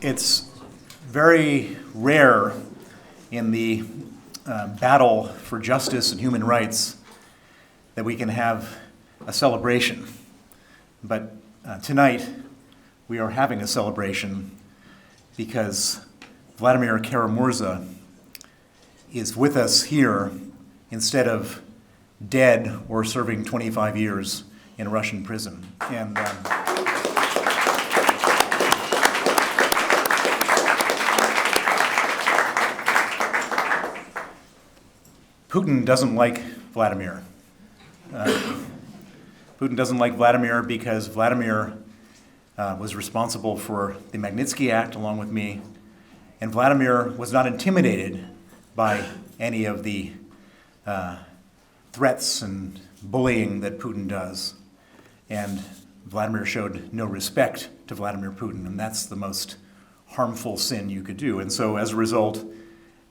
It's very rare in the battle for justice and human rights that we can have a celebration. But tonight we are having a celebration because Vladimir Kara-Murza is with us here instead of dead or serving 25 years in a Russian prison. And Putin doesn't like Vladimir. Putin doesn't like Vladimir because Vladimir was responsible for the Magnitsky Act along with me, and Vladimir was not intimidated by any of the threats and bullying that Putin does. And Vladimir showed no respect to Vladimir Putin, and that's the most harmful sin you could do. And so as a result,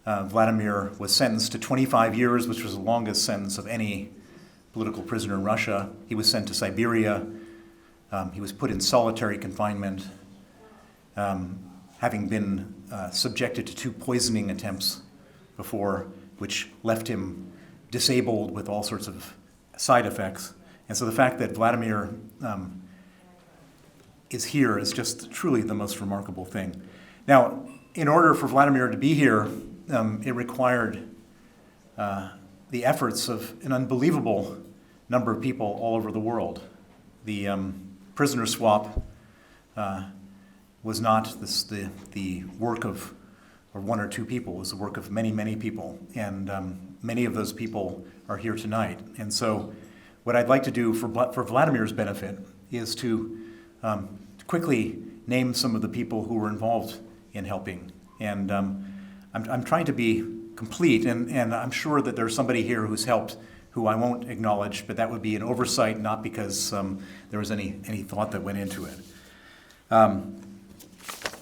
Vladimir was sentenced to 25 years, which was the longest sentence of any political prisoner in Russia. He was sent to Siberia. He was put in solitary confinement, having been subjected to 2 poisoning attempts before, which left him disabled with all sorts of side effects. And so the fact that Vladimir is here is just truly the most remarkable thing. Now, in order for Vladimir to be here, it required the efforts of an unbelievable number of people all over the world. The prisoner swap was not the work of one or two people. It was the work of many, many people. And many of those people are here tonight. And so what I'd like to do for Vladimir's benefit is to quickly name some of the people who were involved in helping. And I'm trying to be complete, and I'm sure that there's somebody here who's helped who I won't acknowledge, but that would be an oversight, not because there was any thought that went into it.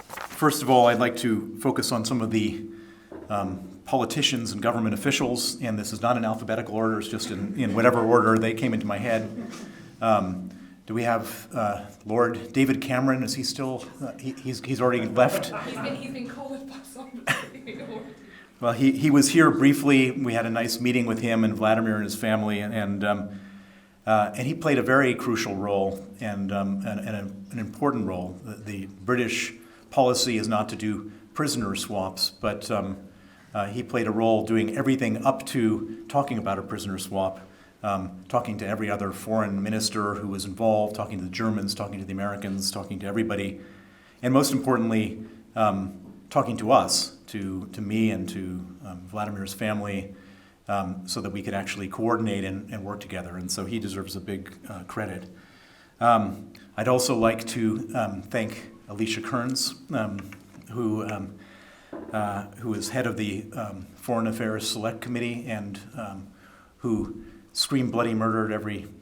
First of all, I'd like to focus on some of the politicians and government officials, and this is not in alphabetical order, it's just in whatever order they came into my head. Do we have Lord David Cameron? Is he still, he's already left? He's been called by somebody. Well, he was here briefly. We had a nice meeting with him and Vladimir and his family, and he played a very crucial role and an important role. The British policy is not to do prisoner swaps, but he played a role doing everything up to talking about a prisoner swap, talking to every other foreign minister who was involved, talking to the Germans, talking to the Americans, talking to everybody, and most importantly, talking to us, to me and to Vladimir's family, so that we could actually coordinate and work together. And so he deserves a big credit. I'd also like to thank Alicia Kearns, who is head of the Foreign Affairs Select Committee and who screamed bloody murder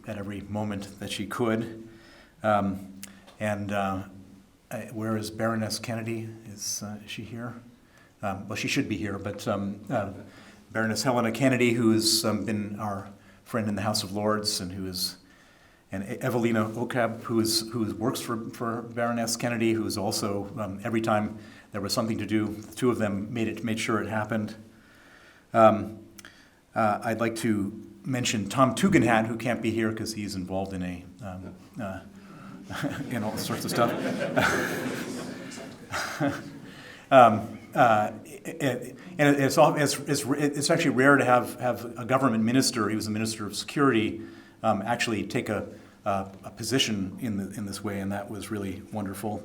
at every moment that she could. Where is Baroness Kennedy? Is she here? Well, she should be here, but Baroness Helena Kennedy, who has been our friend in the House of Lords, and Evelina Okab, who works for Baroness Kennedy, who is also every time there was something to do, the two of them made sure it happened. I'd like to mention Tom Tugendhat, who can't be here because he's involved in in all sorts of stuff. And it's actually rare to have a government minister. He was a minister of security, actually take a position in this way, and that was really wonderful.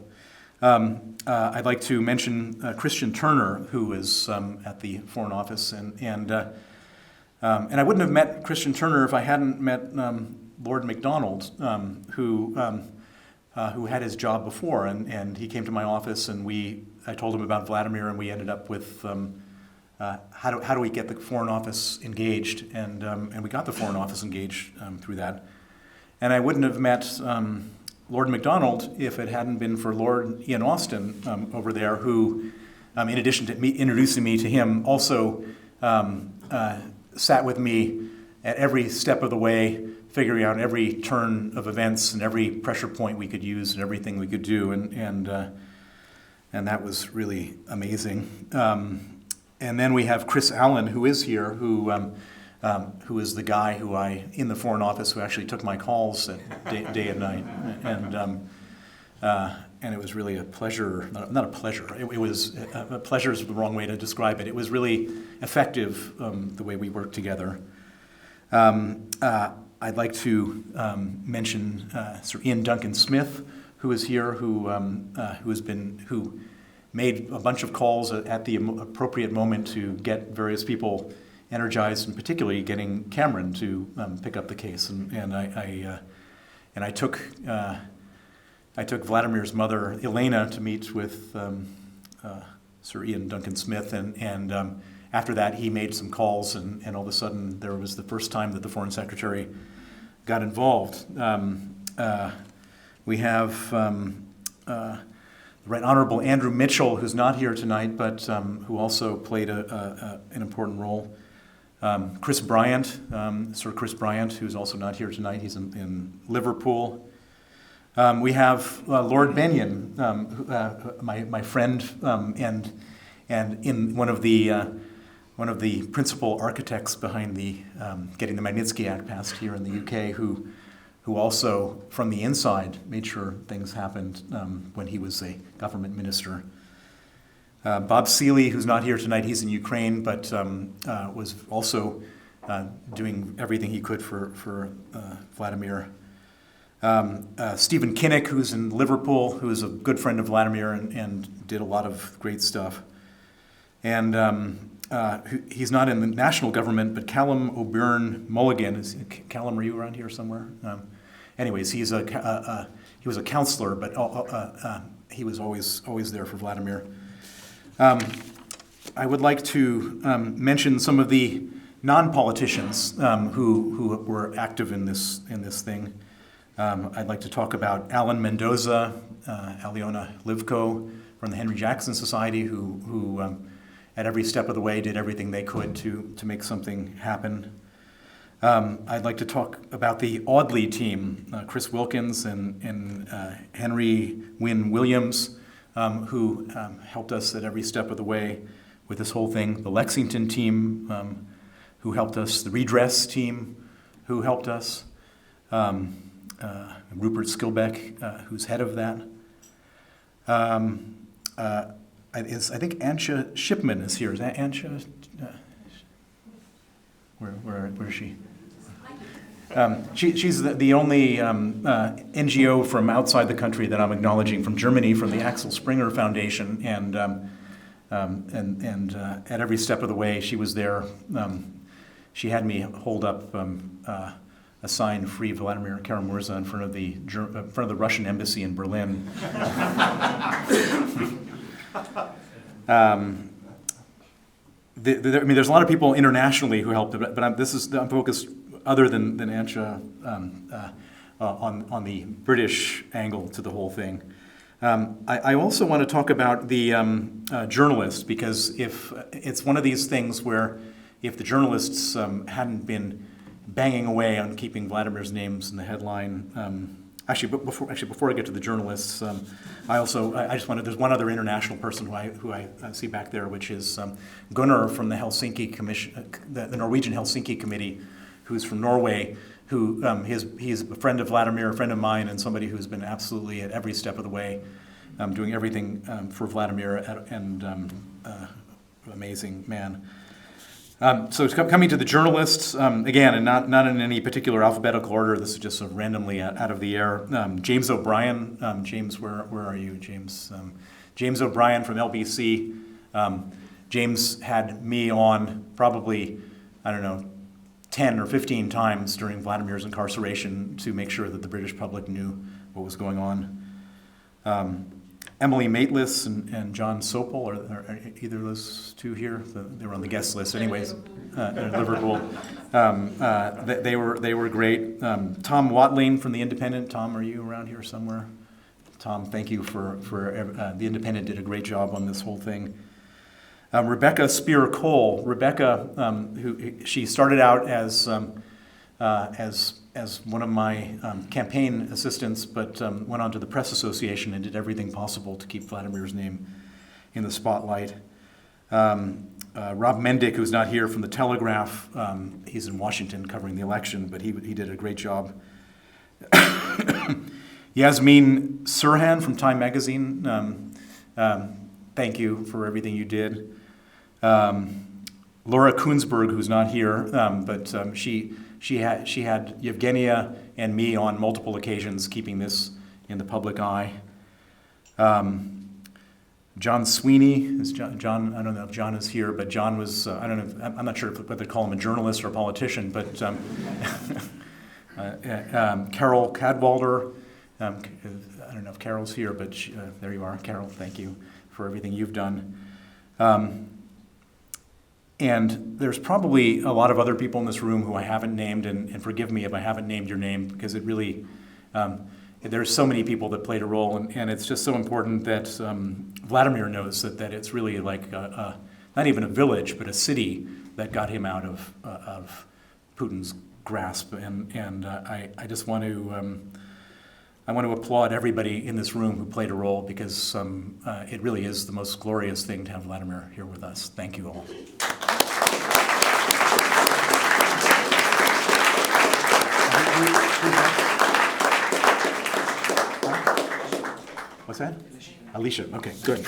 I'd like to mention Christian Turner, who is at the Foreign Office, and I wouldn't have met Christian Turner if I hadn't met Lord MacDonald, who had his job before, and he came to my office, and I told him about Vladimir, and we ended up with how do we get the Foreign Office engaged, and we got the Foreign Office engaged through that. And I wouldn't have met Lord MacDonald if it hadn't been for Lord Iain Austin over there, who, in addition to me introducing me to him, also sat with me at every step of the way, figuring out every turn of events and every pressure point we could use and everything we could do. And and that was really amazing. And then we have Chris Allen, who is here, who is the guy in the Foreign Office who actually took my calls day and night. And it was really a pleasure, not a pleasure, it was, a pleasure is the wrong way to describe it. It was really effective, the way we worked together. I'd like to mention Sir Iain Duncan-Smith, who is here, who made a bunch of calls at the appropriate moment to get various people energized, and particularly getting Cameron to pick up the case. And I took Vladimir's mother, Elena, to meet with Sir Iain Duncan-Smith, and after that he made some calls, and all of a sudden there was the first time that the Foreign Secretary got involved. We have the Right Honorable Andrew Mitchell, who's not here tonight, but who also played an important role. Chris Bryant, Sir Chris Bryant, who's also not here tonight. He's in Liverpool. We have Lord Benyon, my friend, and in one of the principal architects behind the getting the Magnitsky Act passed here in the UK, who also from the inside made sure things happened when he was a government minister. Bob Seeley, who's not here tonight, he's in Ukraine, but was also doing everything he could for Vladimir. Stephen Kinnock, who's in Liverpool, who is a good friend of Vladimir and did a lot of great stuff. And he's not in the national government, but Callum O'Byrne Mulligan. Callum, are you around here somewhere? Anyways, he was a counselor, but he was always there for Vladimir. I would like to mention some of the non-politicians who were active in this thing. I'd like to talk about Alan Mendoza, Aliona Livko from the Henry Jackson Society, who at every step of the way did everything they could to make something happen. I'd like to talk about the Audley team, Chris Wilkins and Henry Wynne Williams, who helped us at every step of the way with this whole thing. The Lexington team, who helped us. The Redress team, who helped us. Rupert Skilbeck, who's head of that. I think Ansha Shipman is here. Is that Ansha? Where is she? She's the only NGO from outside the country that I'm acknowledging from Germany, from the Axel Springer Foundation, and at every step of the way she was there. She had me hold up a sign, "Free Vladimir Kara-Murza," in front of the Russian embassy in Berlin. There's a lot of people internationally who helped, but I'm focused, other than Ansha, on the British angle to the whole thing. I also want to talk about the journalists, because if it's one of these things where if the journalists hadn't been banging away on keeping Vladimir's names in the headline. Before I get to the journalists, there's one other international person who I see back there, which is Gunnar from the Helsinki Commission, the Norwegian Helsinki Committee, who's from Norway, who he's a friend of Vladimir, a friend of mine, and somebody who's been absolutely at every step of the way, doing everything for Vladimir, and amazing man. So coming to the journalists, again, and not in any particular alphabetical order, this is just sort of randomly out of the air. James O'Brien, James, where are you, James? James O'Brien from LBC. James had me on probably, 10 or 15 times during Vladimir's incarceration to make sure that the British public knew what was going on. Emily Maitlis and John Sopel, are either of those two here? They were on the guest list, anyways. In Liverpool, they were great. Tom Watling from the Independent. Tom, are you around here somewhere? Tom, thank you for the Independent did a great job on this whole thing. Rebecca Spear Cole. Rebecca, she started out as one of my campaign assistants, but went on to the Press Association and did everything possible to keep Vladimir's name in the spotlight. Rob Mendick, who's not here from the Telegraph, he's in Washington covering the election, but he did a great job. Yasmin Sirhan from Time Magazine, thank you for everything you did. Laura Kunsberg, who's not here, but she had Evgenia and me on multiple occasions, keeping this in the public eye. John Sweeney is John. I don't know if John is here, but John was. I don't know. I'm not sure whether to call him a journalist or a politician, but Carol Cadwalder. I don't know if Carol's here, but there you are, Carol. Thank you for everything you've done. And there's probably a lot of other people in this room who I haven't named, and forgive me if I haven't named your name, because it really, there's so many people that played a role, and it's just so important that Vladimir knows that it's really like not even a village, but a city that got him out of Putin's grasp. And I just want to applaud everybody in this room who played a role, because it really is the most glorious thing to have Vladimir here with us. Thank you all. What's that? Alicia. Okay, good.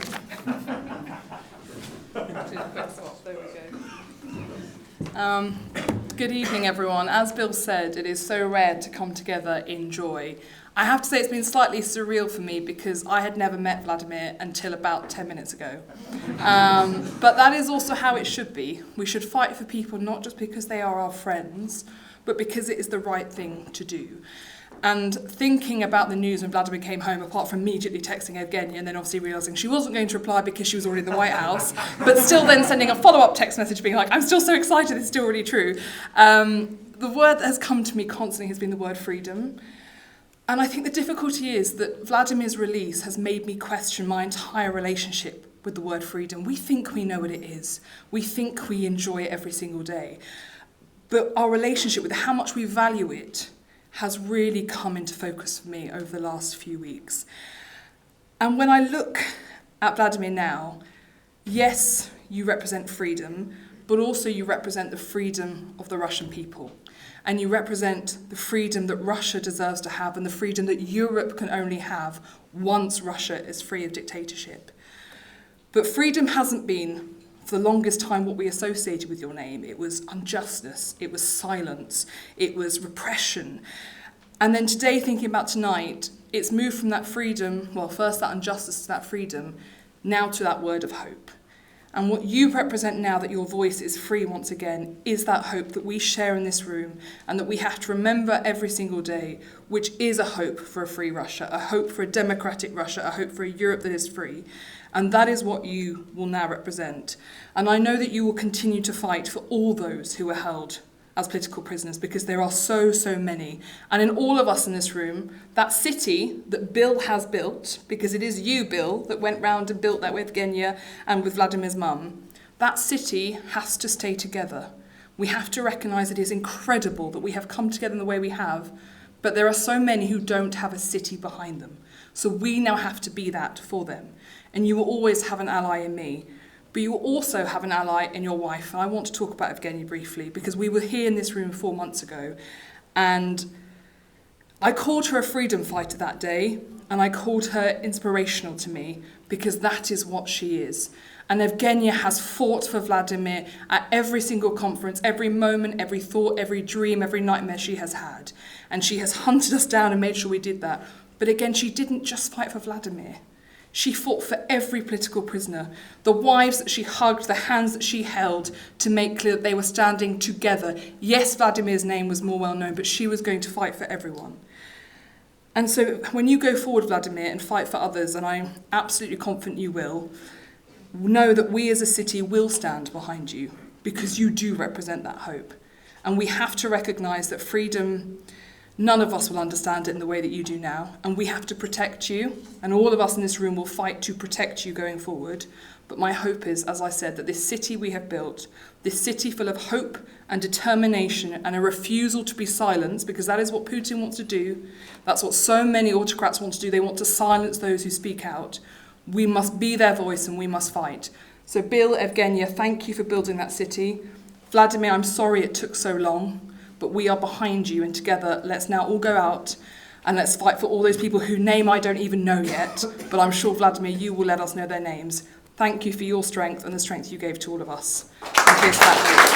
Good evening, everyone. As Bill said, it is so rare to come together in joy. I have to say it's been slightly surreal for me, because I had never met Vladimir until about 10 minutes ago. But that is also how it should be. We should fight for people not just because they are our friends, but because it is the right thing to do. And thinking about the news when Vladimir came home, apart from immediately texting Evgenia and then obviously realising she wasn't going to reply because she was already in the White House, but still then sending a follow-up text message being like, I'm still so excited, it's still really true. The word that has come to me constantly has been the word freedom. And I think the difficulty is that Vladimir's release has made me question my entire relationship with the word freedom. We think we know what it is. We think we enjoy it every single day. But our relationship with how much we value it has really come into focus for me over the last few weeks. And when I look at Vladimir now, yes, you represent freedom, but also you represent the freedom of the Russian people. And you represent the freedom that Russia deserves to have, and the freedom that Europe can only have once Russia is free of dictatorship. But freedom hasn't been, for the longest time, what we associated with your name. It was injustice, it was silence, it was repression. And then today, thinking about tonight, it's moved from that freedom, well, first that injustice to that freedom, now to that word of hope. And what you represent now, that your voice is free once again, is that hope that we share in this room, and that we have to remember every single day, which is a hope for a free Russia, a hope for a democratic Russia, a hope for a Europe that is free. And that is what you will now represent. And I know that you will continue to fight for all those who are held as political prisoners, because there are so many. And in all of us in this room, that city that Bill has built, because it is you, Bill, that went round and built that with Evgenia and with Vladimir's mum, that city has to stay together. We have to recognise it is incredible that we have come together in the way we have, but there are so many who don't have a city behind them. So we now have to be that for them. And you will always have an ally in me. But you will also have an ally in your wife. And I want to talk about Evgenia briefly, because we were here in this room 4 months ago. And I called her a freedom fighter that day. And I called her inspirational to me, because that is what she is. And Evgenia has fought for Vladimir at every single conference, every moment, every thought, every dream, every nightmare she has had. And she has hunted us down and made sure we did that. But again, she didn't just fight for Vladimir. She fought for every political prisoner, the wives that she hugged, the hands that she held, to make clear that they were standing together. Yes, Vladimir's name was more well known, but she was going to fight for everyone. And so when you go forward, Vladimir, and fight for others, and I'm absolutely confident you will, know that we as a city will stand behind you, because you do represent that hope. And we have to recognise that freedom, none of us will understand it in the way that you do now, and we have to protect you, and all of us in this room will fight to protect you going forward. But my hope is, as I said, that this city we have built, this city full of hope and determination and a refusal to be silenced, because that is what Putin wants to do, that's what so many autocrats want to do, they want to silence those who speak out, We must be their voice and we must fight. So Bill, Evgenia, thank you for building that city. Vladimir, I'm sorry it took so long, but we are behind you, and together let's now all go out and let's fight for all those people whose name I don't even know yet, but I'm sure, Vladimir, you will let us know their names. Thank you for your strength and the strength you gave to all of us. And here's that.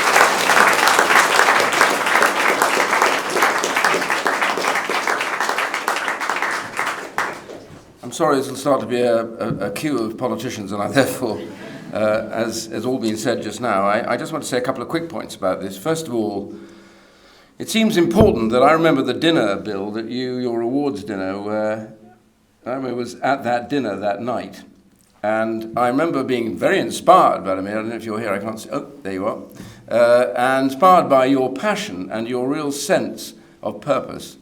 I'm sorry, this will start to be a queue of politicians, and I therefore, as all been said just now, I just want to say a couple of quick points about this. First of all, it seems important that I remember the dinner, Bill, that your awards dinner, where I was at that dinner that night. And I remember being very inspired, Vladimir, I don't know if you're here, I can't see, oh, there you are, and inspired by your passion and your real sense of purpose.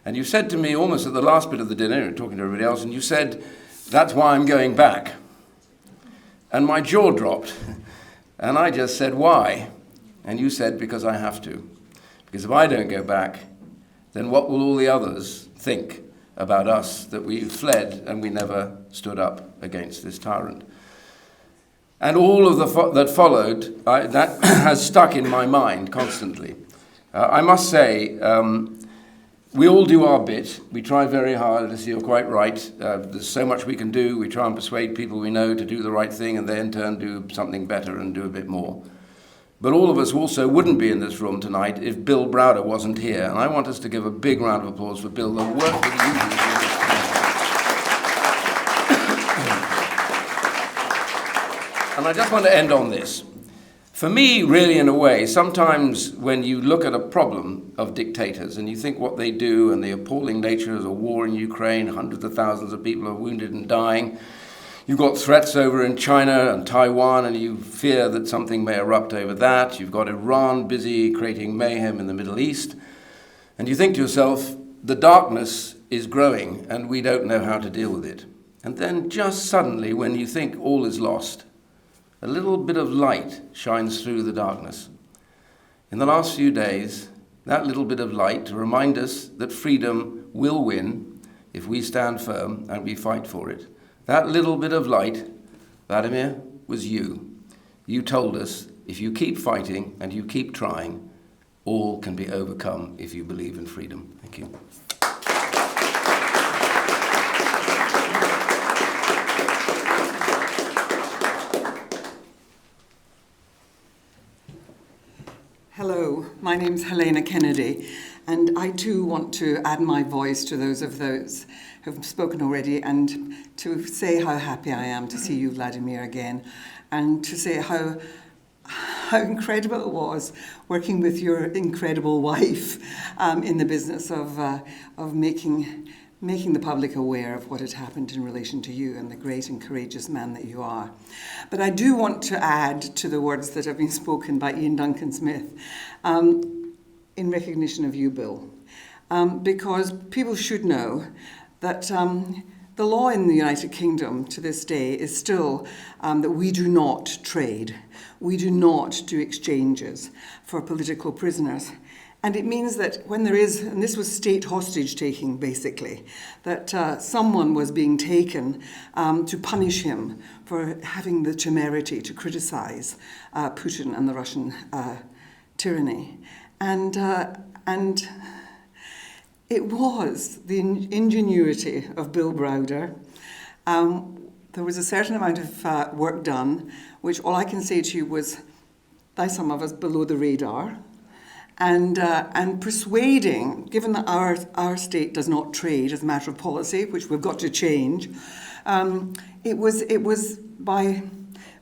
And you said to me almost at the last bit of the dinner, talking to everybody else, and you said, that's why I'm going back. And my jaw dropped. And I just said, why? And you said, because I have to. Because if I don't go back, then what will all the others think about us, that we fled and we never stood up against this tyrant? And all of that followed, that has stuck in my mind constantly. I must say, we all do our bit. We try very hard. Alicia, you're quite right. There's so much we can do. We try and persuade people we know to do the right thing, and they in turn do something better and do a bit more. But all of us also wouldn't be in this room tonight if Bill Browder wasn't here. And I want us to give a big round of applause for Bill, the work that he did. And I just want to end on this. For me, really, in a way, sometimes when you look at a problem of dictators and you think what they do and the appalling nature of a war in Ukraine, hundreds of thousands of people are wounded and dying, you've got threats over in China and Taiwan, and you fear that something may erupt over that. You've got Iran busy creating mayhem in the Middle East. And you think to yourself, the darkness is growing and we don't know how to deal with it. And then just suddenly, when you think all is lost, a little bit of light shines through the darkness. In the last few days, that little bit of light to remind us that freedom will win if we stand firm and we fight for it. That little bit of light, Vladimir, was you. You told us, if you keep fighting and you keep trying, all can be overcome if you believe in freedom. Thank you. Hello, my name's Helena Kennedy, and I too want to add my voice to those who've spoken already, and to say how happy I am to see you, Vladimir, again, and to say how incredible it was working with your incredible wife in the business of making the public aware of what had happened in relation to you and the great and courageous man that you are. But I do want to add to the words that have been spoken by Iain Duncan-Smith in recognition of you, Bill, because people should know that the law in the United Kingdom to this day is still that we do not trade. We do not do exchanges for political prisoners. And it means that when there is, and this was state hostage taking basically, that someone was being taken to punish him for having the temerity to criticize Putin and the Russian tyranny. And it was the ingenuity of Bill Browder. There was a certain amount of work done, which all I can say to you was, by some of us, below the radar. And persuading, given that our state does not trade as a matter of policy, which we've got to change, it was by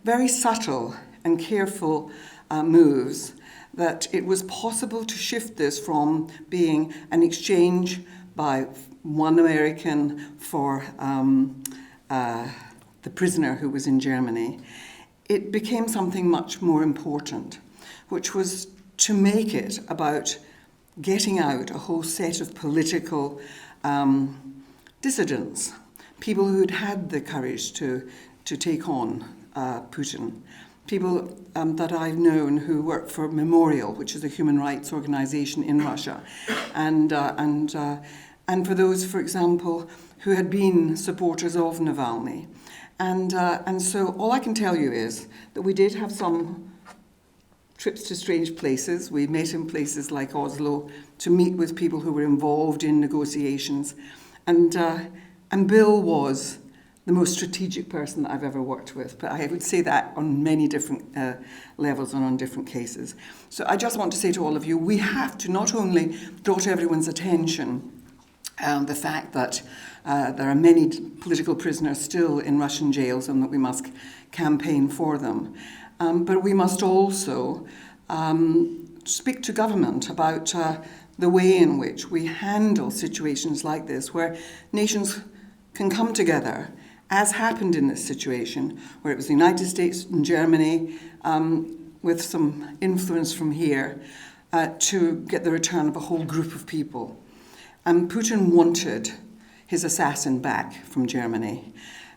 very subtle and careful moves that it was possible to shift this from being an exchange by one American for the prisoner who was in Germany. It became something much more important, which was to make it about getting out a whole set of political dissidents, people who'd had the courage to take on Putin, people that I've known who work for Memorial, which is a human rights organization in Russia, and for those, for example, who had been supporters of Navalny, And so all I can tell you is that we did have some trips to strange places. We met in places like Oslo to meet with people who were involved in negotiations. And Bill was the most strategic person that I've ever worked with. But I would say that on many different levels and on different cases. So I just want to say to all of you, we have to not only draw to everyone's attention the fact that there are many political prisoners still in Russian jails and that we must campaign for them. But we must also speak to government about the way in which we handle situations like this, where nations can come together, as happened in this situation, where it was the United States and Germany, with some influence from here, to get the return of a whole group of people. And Putin wanted his assassin back from Germany.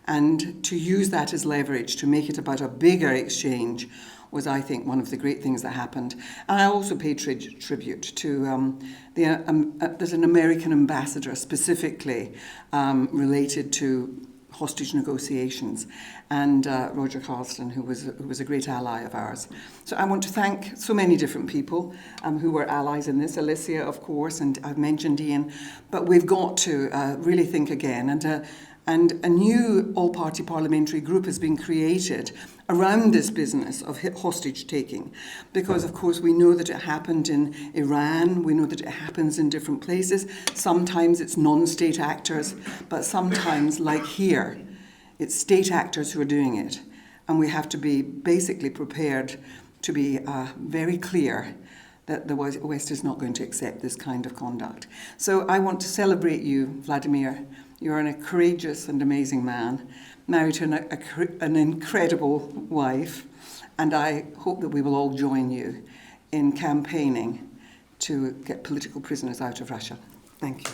And to use that as leverage, to make it about a bigger exchange, was, I think, one of the great things that happened. And I also pay tribute to there's an American ambassador specifically related to hostage negotiations, and Roger Carlston, who was a great ally of ours. So I want to thank so many different people who were allies in this. Alicia, of course, and I've mentioned Iain, but we've got to really think again. And a new all-party parliamentary group has been created around this business of hostage-taking, because, of course, we know that it happened in Iran, we know that it happens in different places. Sometimes it's non-state actors, but sometimes, like here, it's state actors who are doing it. And we have to be basically prepared to be very clear that the West is not going to accept this kind of conduct. So I want to celebrate you, Vladimir. You're a courageous and amazing man, married to an incredible wife, and I hope that we will all join you in campaigning to get political prisoners out of Russia. Thank you.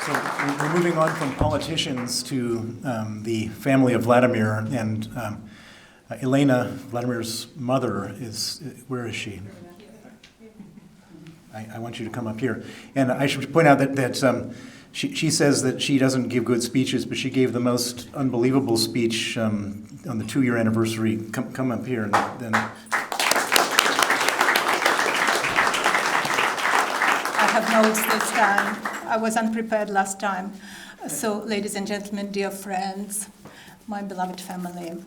So we're moving on from politicians to the family of Vladimir, and Elena, Vladimir's mother, where is she? I want you to come up here. And I should point out that she says that she doesn't give good speeches, but she gave the most unbelievable speech on the 2-year anniversary. Come up here. And then. I have notes this time. I was unprepared last time. So, ladies and gentlemen, dear friends, my beloved family,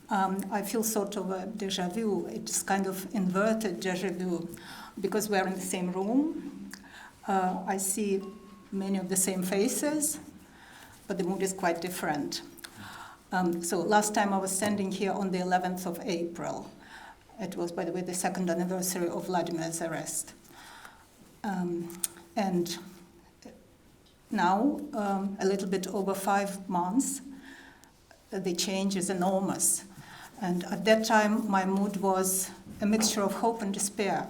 I feel sort of a déjà vu. It's kind of inverted déjà vu, because we're in the same room. I see many of the same faces, but the mood is quite different. So last time I was standing here on the 11th of April. It was, by the way, the 2nd anniversary of Vladimir's arrest. And now, a little bit over 5 months, the change is enormous. And at that time, my mood was a mixture of hope and despair.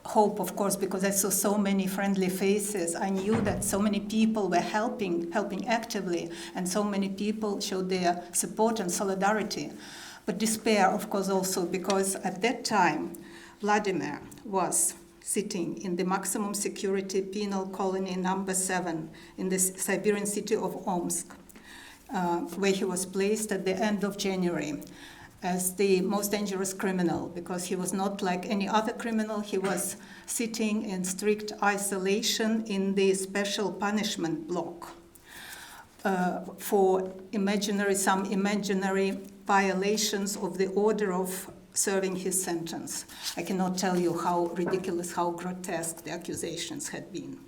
Hope, of course, because I saw so many friendly faces. I knew that so many people were helping actively, and so many people showed their support and solidarity. But despair, of course, also because at that time, Vladimir was sitting in the maximum security penal colony number 7 in the Siberian city of Omsk, where he was placed at the end of January as the most dangerous criminal, because he was not like any other criminal. He was sitting in strict isolation in the special punishment block for some imaginary violations of the order of serving his sentence. I cannot tell you how ridiculous, how grotesque the accusations had been.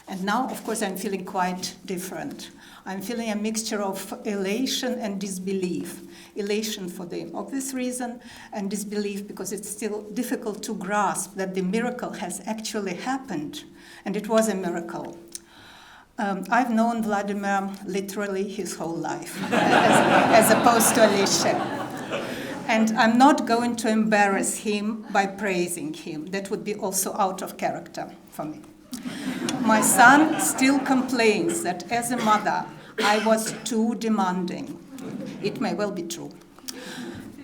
And now, of course, I'm feeling quite different. I'm feeling a mixture of elation and disbelief. Elation for the obvious reason, and disbelief because it's still difficult to grasp that the miracle has actually happened, and it was a miracle. I've known Vladimir literally his whole life, as opposed to Alicia. And I'm not going to embarrass him by praising him. That would be also out of character for me. My son still complains that as a mother, I was too demanding. It may well be true.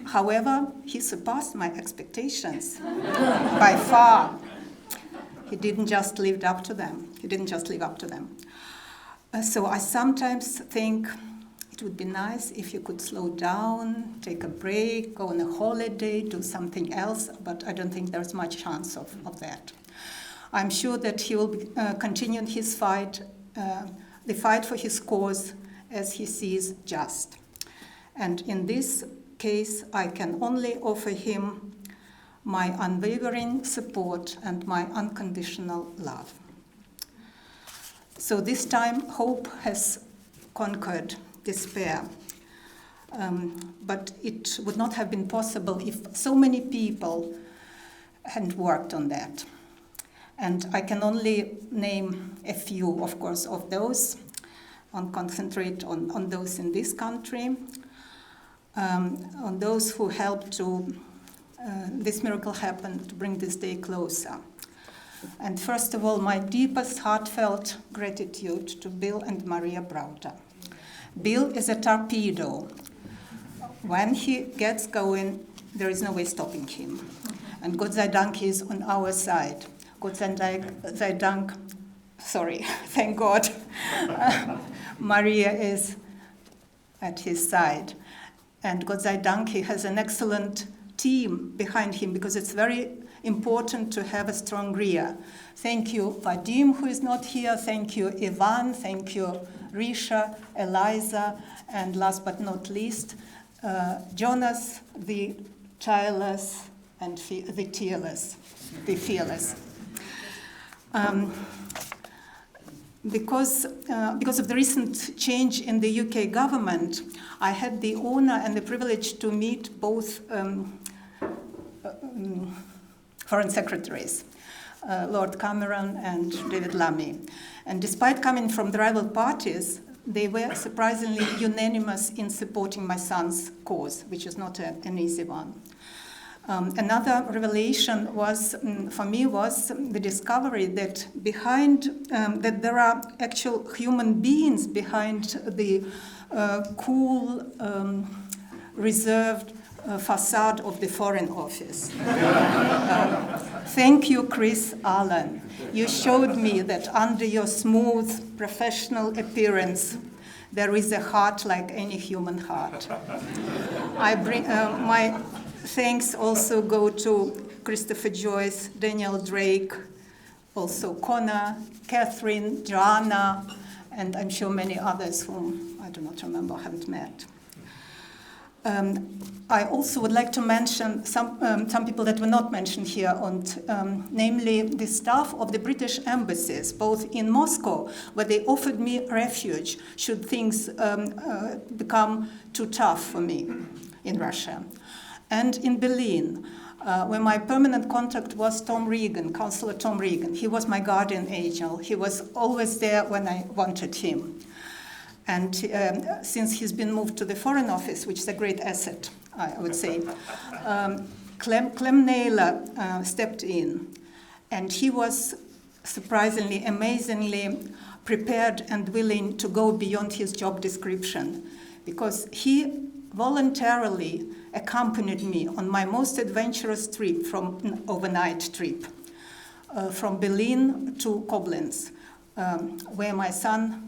However, he surpassed my expectations by far. He didn't just live up to them. So I sometimes think it would be nice if you could slow down, take a break, go on a holiday, do something else, but I don't think there's much chance of that. I'm sure that he will continue his fight, the fight for his cause as he sees just. And in this case, I can only offer him my unwavering support and my unconditional love. So this time, hope has conquered despair. But it would not have been possible if so many people hadn't worked on that. And I can only name a few, of course, of those, and concentrate on those in this country, on those who helped to this miracle happen, to bring this day closer. And first of all, my deepest heartfelt gratitude to Bill and Maria Browder. Bill is a torpedo. When he gets going, there is no way stopping him. And Gott sei Dank, he is on our side. Gott sei Dank, sorry, thank God, Maria is at his side. And Gott sei Dank, he has an excellent team behind him, because it's very important to have a strong rear. Thank you, Vadim, who is not here. Thank you, Ivan. Thank you, Risha, Eliza, and last but not least, Jonas, the tireless and the tearless, the fearless. Because of the recent change in the UK government, I had the honor and the privilege to meet both foreign secretaries, Lord Cameron and David Lammy. And despite coming from the rival parties, they were surprisingly unanimous in supporting my son's cause, which is not an easy one. Another revelation was, for me, was the discovery that that there are actual human beings behind the cool, reserved facade of the Foreign Office. Thank you, Chris Allen. You showed me that under your smooth, professional appearance, there is a heart like any human heart. I bring my thanks also go to Christopher Joyce, Daniel Drake, also Connor, Catherine, Joanna, and I'm sure many others whom I do not remember, haven't met. I also would like to mention some people that were not mentioned here, namely the staff of the British embassies, both in Moscow, where they offered me refuge should things become too tough for me in Russia, and in Berlin, where my permanent contact was Tom Regan, Councillor Tom Regan. He was my guardian angel. He was always there when I wanted him. And since he's been moved to the Foreign Office, which is a great asset, I would say, Clem Naylor stepped in. And he was surprisingly, amazingly prepared and willing to go beyond his job description, because he voluntarily accompanied me on my most adventurous trip, overnight trip, from Berlin to Koblenz, where my son,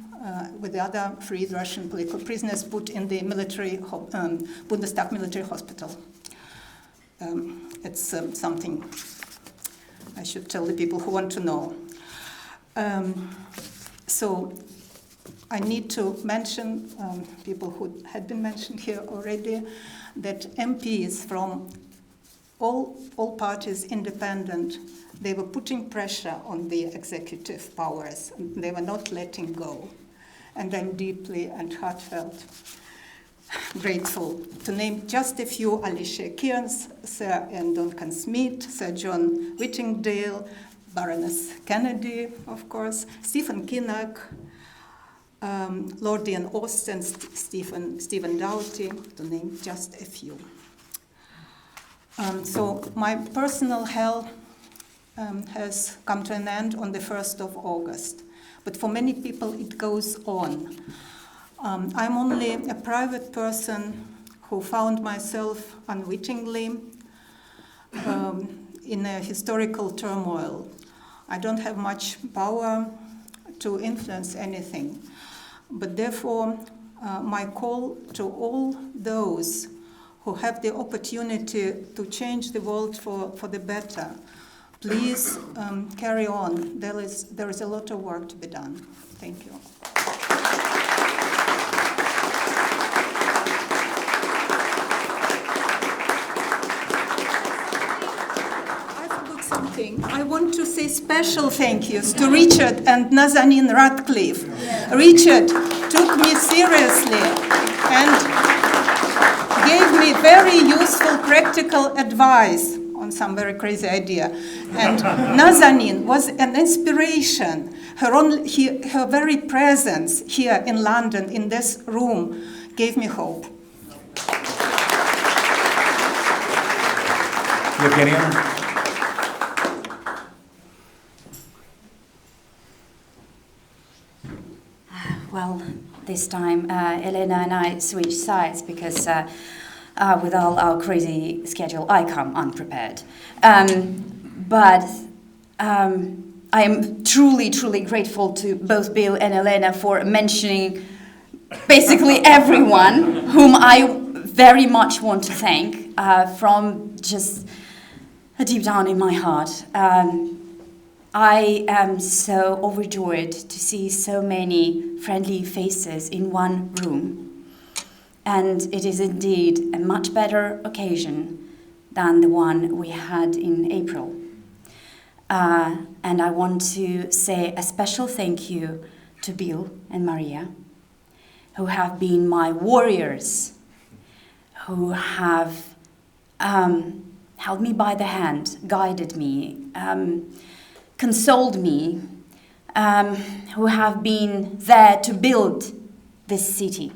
with the other freed Russian political prisoners, put in the military Bundestag military hospital. It's something I should tell the people who want to know. So I need to mention, people who had been mentioned here already, that MPs from all parties independent, they were putting pressure on the executive powers. They were not letting go. And I'm deeply and heartfelt grateful. To name just a few: Alicia Kearns, Sir and Duncan-Smith, Sir John Whittingdale, Baroness Kennedy, of course, Stephen Kinnock, Lord Ian Austen, Stephen Doughty, to name just a few. So my personal hell has come to an end on the 1st of August. But for many people, it goes on. I'm only a private person who found myself unwittingly in a historical turmoil. I don't have much power to influence anything. But therefore, my call to all those who have the opportunity to change the world for the better, please carry on. There is a lot of work to be done. Thank you. I forgot something. I want to say special thank yous to Richard and Nazanin Radcliffe. Richard took me seriously and gave me very useful practical advice on some very crazy idea. And Nazanin was an inspiration. Her very presence here in London, in this room, gave me hope. Evgenia? Well, this time Elena and I switched sides because with all our crazy schedule, I come unprepared. But I am truly, truly grateful to both Bill and Elena for mentioning basically everyone whom I very much want to thank from just deep down in my heart. I am so overjoyed to see so many friendly faces in one room. And it is indeed a much better occasion than the one we had in April. And I want to say a special thank you to Bill and Maria, who have been my warriors, who have held me by the hand, guided me, consoled me, who have been there to build this city.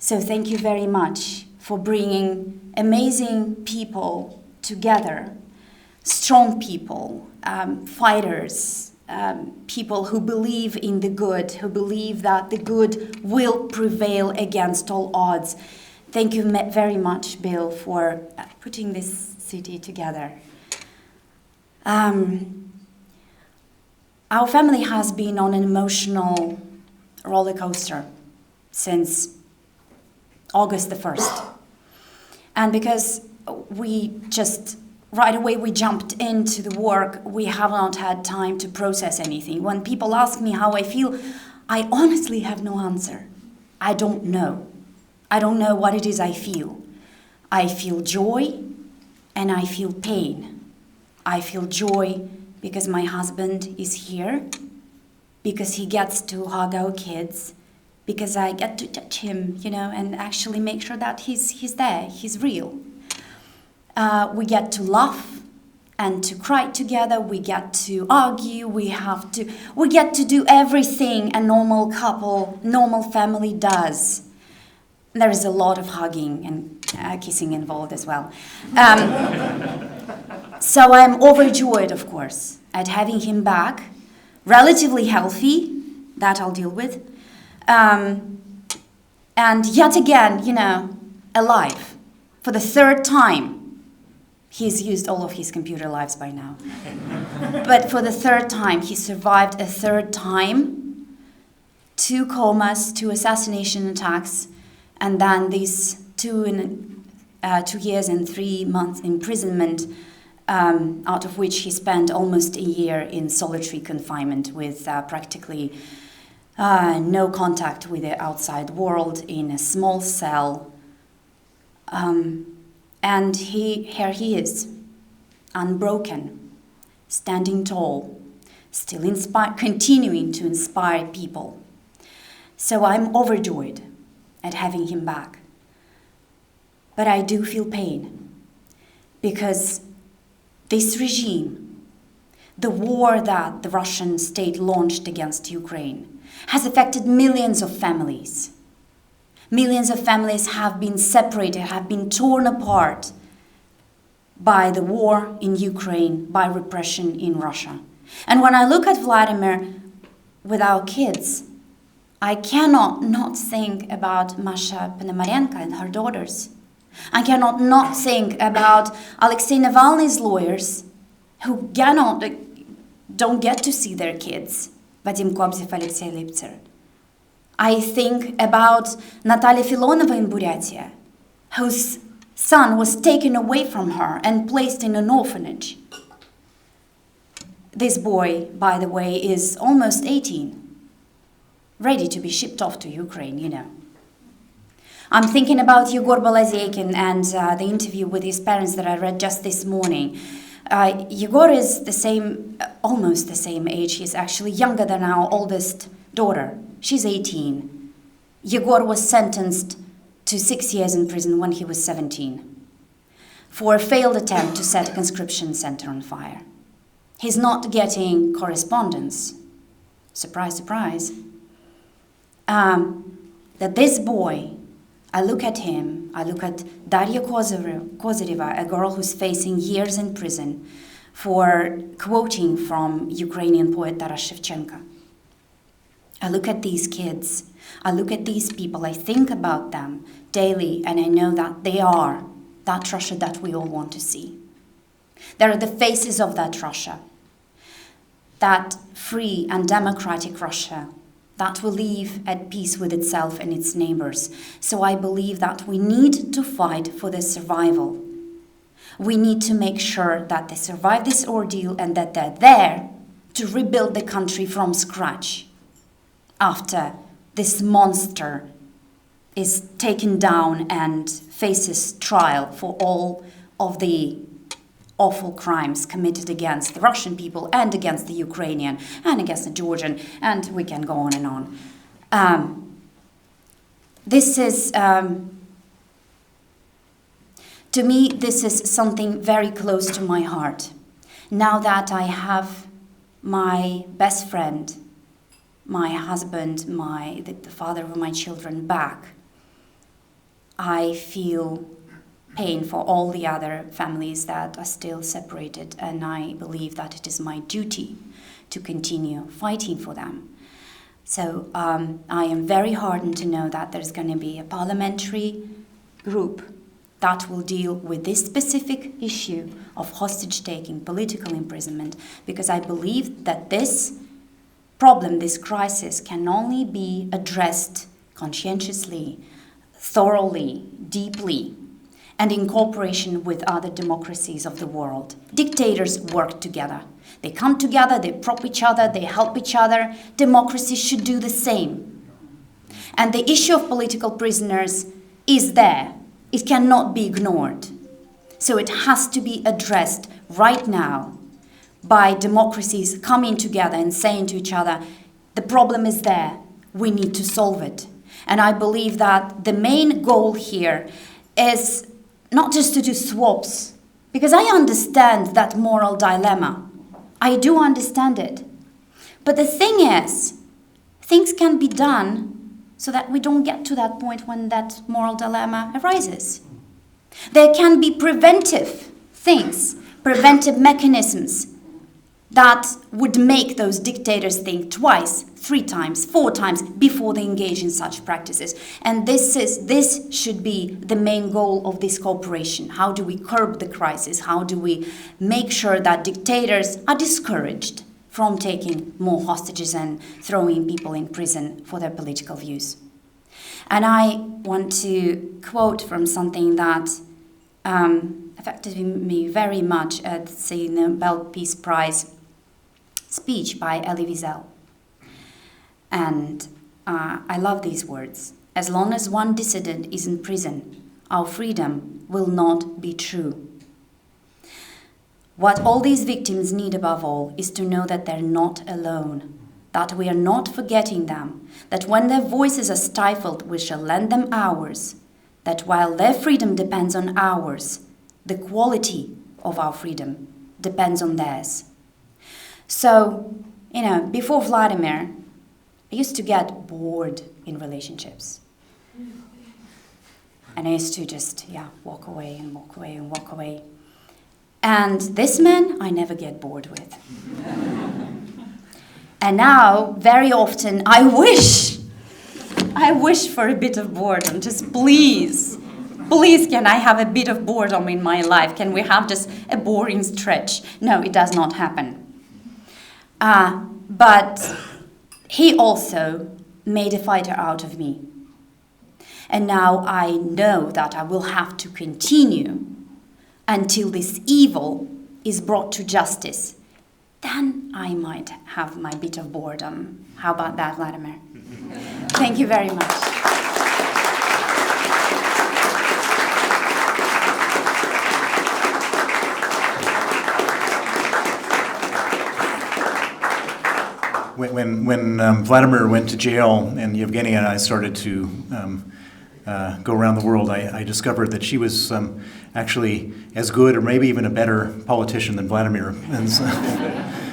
So thank you very much for bringing amazing people together, strong people, fighters, people who believe in the good, who believe that the good will prevail against all odds. Thank you very much, Bill, for putting this city together. Our family has been on an emotional roller coaster since August the 1st. And because we just, right away we jumped into the work, we have not had time to process anything. When people ask me how I feel, I honestly have no answer. I don't know. I don't know what it is I feel. I feel joy and I feel pain. I feel joy because my husband is here, because he gets to hug our kids, because I get to touch him, and actually make sure that he's there, he's real. We get to laugh and to cry together, we get to argue, we get to do everything a normal couple, normal family does. There is a lot of hugging and kissing involved as well. So I'm overjoyed, of course, at having him back, relatively healthy, that I'll deal with, and yet again, alive, for the third time. He's used all of his computer lives by now. But for the third time, he survived a third time, 2 comas, 2 assassination attacks, and then these 2 years and 3 months imprisonment, out of which he spent almost a year in solitary confinement with practically no contact with the outside world in a small cell. And here he is, unbroken, standing tall, still continuing to inspire people. So I'm overjoyed at having him back. But I do feel pain, because this regime, the war that the Russian state launched against Ukraine, has affected millions of families. Millions of families have been separated, have been torn apart by the war in Ukraine, by repression in Russia. And when I look at Vladimir with our kids, I cannot not think about Masha Ponomarenko and her daughters. I cannot not think about Alexei Navalny's lawyers who don't get to see their kids, Vadim Kobzev, Alexei Liptser. I think about Natalia Filonova in Buryatia, whose son was taken away from her and placed in an orphanage. This boy, by the way, is almost 18, ready to be shipped off to Ukraine, you know. I'm thinking about Yegor Balazeykin and the interview with his parents that I read just this morning. Yegor is almost the same age. He's actually younger than our oldest daughter. She's 18. Yegor was sentenced to 6 years in prison when he was 17 for a failed attempt to set a conscription center on fire. He's not getting correspondence. Surprise, surprise. That this boy, I look at him, I look at Daria Kozyreva, a girl who's facing years in prison for quoting from Ukrainian poet Taras Shevchenko. I look at these kids, I look at these people, I think about them daily, and I know that they are that Russia that we all want to see. They're the faces of that Russia, that free and democratic Russia that will live at peace with itself and its neighbors. So I believe that we need to fight for their survival. We need to make sure that they survive this ordeal and that they're there to rebuild the country from scratch after this monster is taken down and faces trial for all of the awful crimes committed against the Russian people and against the Ukrainian and against the Georgian, and we can go on and on. This is, to me, this is something very close to my heart. Now that I have my best friend, my husband, the father of my children back, I feel pain for all the other families that are still separated, and I believe that it is my duty to continue fighting for them. So I am very heartened to know that there's going to be a parliamentary group that will deal with this specific issue of hostage-taking, political imprisonment, because I believe that this problem, this crisis, can only be addressed conscientiously, thoroughly, deeply, and in cooperation with other democracies of the world. Dictators work together. They come together, they prop each other, they help each other. Democracies should do the same. And the issue of political prisoners is there. It cannot be ignored. So it has to be addressed right now by democracies coming together and saying to each other, the problem is there, we need to solve it. And I believe that the main goal here is not just to do swaps, because I understand that moral dilemma. I do understand it. But the thing is, things can be done so that we don't get to that point when that moral dilemma arises. There can be preventive things, preventive mechanisms that would make those dictators think twice, 3 times, 4 times before they engage in such practices. And this should be the main goal of this cooperation. How do we curb the crisis? How do we make sure that dictators are discouraged from taking more hostages and throwing people in prison for their political views? And I want to quote from something that affected me very much at the Nobel Peace Prize speech by Elie Wiesel. And I love these words. As long as one dissident is in prison, our freedom will not be true. What all these victims need above all is to know that they're not alone, that we are not forgetting them, that when their voices are stifled, we shall lend them ours, that while their freedom depends on ours, the quality of our freedom depends on theirs. So, before Vladimir, I used to get bored in relationships. And I used to just, walk away and walk away and walk away. And this man, I never get bored with. And now, very often, I wish for a bit of boredom. Just please, can I have a bit of boredom in my life? Can we have just a boring stretch? No, it does not happen. But he also made a fighter out of me. And now I know that I will have to continue until this evil is brought to justice. Then I might have my bit of boredom. How about that, Vladimir? Thank you very much. When Vladimir went to jail and Evgenia and I started to go around the world, I discovered that she was actually as good or maybe even a better politician than Vladimir. And so,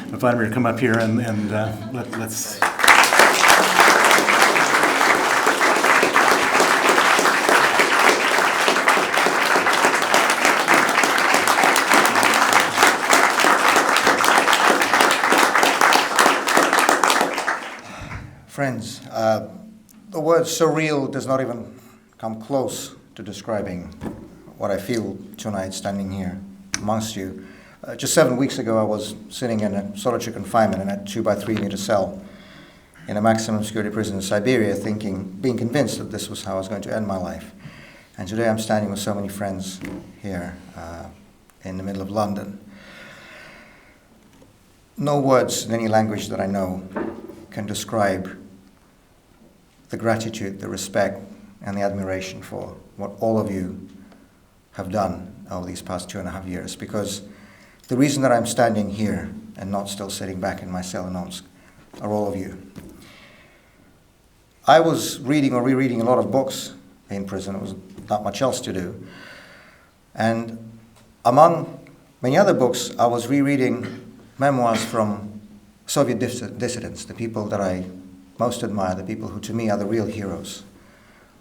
Vladimir, come up here and let's... Friends, the word surreal does not even come close to describing what I feel tonight standing here amongst you. Just 7 weeks ago, I was sitting in a solitary confinement in a 2x3 meter cell in a maximum security prison in Siberia, being convinced that this was how I was going to end my life. And today I'm standing with so many friends here in the middle of London. No words in any language that I know can describe the gratitude, the respect, and the admiration for what all of you have done over these past 2.5 years. Because the reason that I'm standing here and not still sitting back in my cell in Omsk are all of you. I was reading or rereading a lot of books in prison. There was not much else to do. And among many other books, I was rereading memoirs from Soviet dissidents, the people that I most admire, the people who to me are the real heroes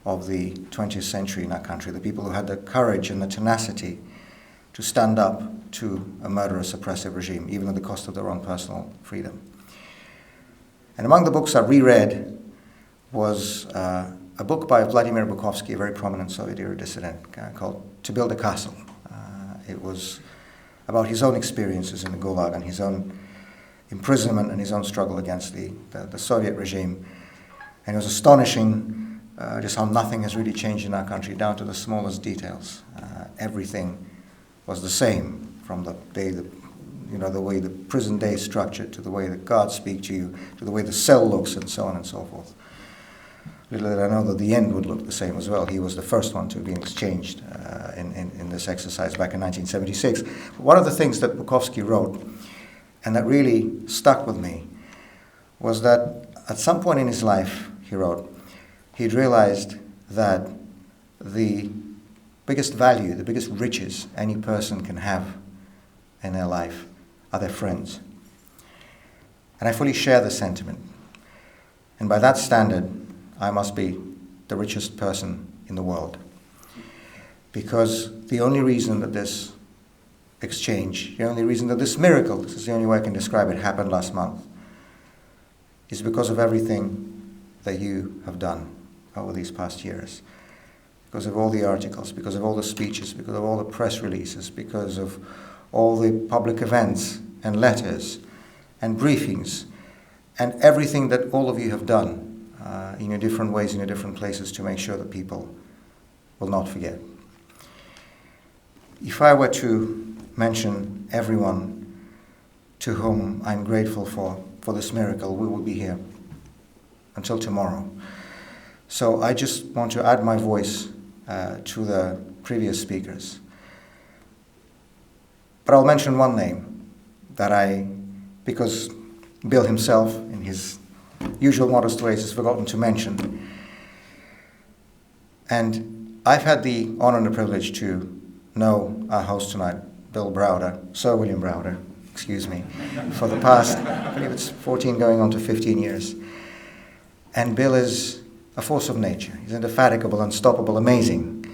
of the 20th century in our country, the people who had the courage and the tenacity to stand up to a murderous, oppressive regime, even at the cost of their own personal freedom. And among the books I reread was a book by Vladimir Bukovsky, a very prominent Soviet-era dissident, called To Build a Castle. It was about his own experiences in the Gulag and his own imprisonment and his own struggle against the Soviet regime. And it was astonishing just how nothing has really changed in our country, down to the smallest details. Everything was the same, from the day the way the prison day is structured, to the way the guards speak to you, to the way the cell looks, and so on and so forth. Little did I know that the end would look the same as well. He was the first one to have been exchanged in this exercise back in 1976. One of the things that Bukovsky wrote, and that really stuck with me, was that at some point in his life, he wrote, he'd realized that the biggest value, the biggest riches any person can have in their life are their friends. And I fully share the sentiment. And by that standard, I must be the richest person in the world. Because the only reason that this exchange, the only reason that this miracle, this is the only way I can describe it, happened last month, is because of everything that you have done over these past years. Because of all the articles, because of all the speeches, because of all the press releases, because of all the public events and letters and briefings and everything that all of you have done in your different ways, in your different places, to make sure that people will not forget. If I were to mention everyone to whom I'm grateful for this miracle, we would be here until tomorrow. So I just want to add my voice to the previous speakers. But I'll mention one name that because Bill himself, in his usual modest ways, has forgotten to mention. And I've had the honor and the privilege to know our host tonight, Bill Browder, Sir William Browder, excuse me, for the past, I believe it's 14 going on to 15 years. And Bill is a force of nature. He's indefatigable, unstoppable, amazing.